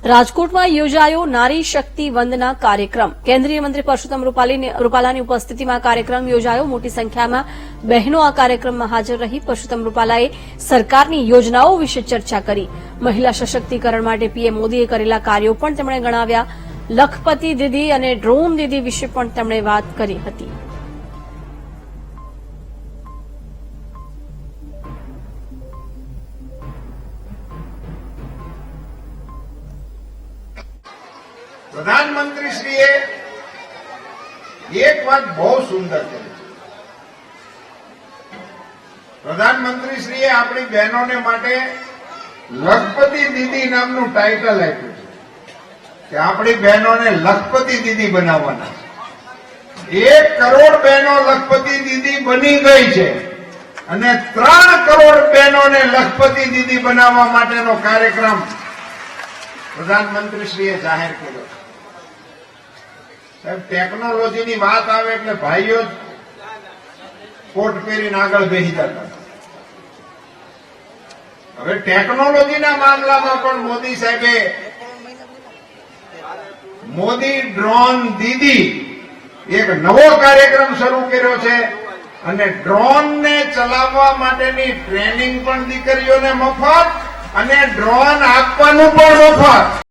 રાજકોટમાં યોજાયો નારી શક્તિ વંદના કાર્યક્રમ કેન્દ્રીય મંત્રી પરસોત્તમ રૂપાલાની ઉપસ્થિતિમાં કાર્યક્રમ યોજાયો। મોટી સંખ્યામાં બહેનો આ કાર્યક્રમમાં હાજર રહી પરસોત્તમ રૂપાલાએ સરકારની યોજનાઓ વિશે ચર્ચા કરી। મહિલા સશક્તિકરણ માટે પીએમ મોદીએ કરેલા કાર્યો પણ તેમણે ગણાવ્યા। લખપતિ દીદી અને ડ્રોન દીદી વિશે પણ તેમણે વાત કરી હતી। પ્રધાનમંત્રીશ્રીએ એક વાત બહુ સુંદર કરી છે। પ્રધાનમંત્રીશ્રીએ આપણી બહેનોને માટે લખપતિ દીદી નામનું ટાઇટલ આપ્યું છે કે આપણી બહેનોને લખપતિ દીદી બનાવવાના છે। 1 કરોડ બહેનો લખપતિ દીદી બની ગઈ છે અને 3 કરોડ બહેનોને લખપતિ દીદી બનાવવા માટેનો કાર્યક્રમ પ્રધાનમંત્રીશ્રીએ જાહેર કર્યો છે। સાહેબ, ટેકનોલોજીની વાત આવે એટલે ભાઈઓ જ કોટ પહેરીને આગળ બેસી જતા। હવે ટેકનોલોજીના મામલામાં પણ મોદી સાહેબે મોદી ડ્રોન દીદી એક નવો કાર્યક્રમ શરૂ કર્યો છે અને ડ્રોનને ચલાવવા માટેની ટ્રેનિંગ પણ દીકરીઓને મફત અને ડ્રોન આપવાનું પણ મફત।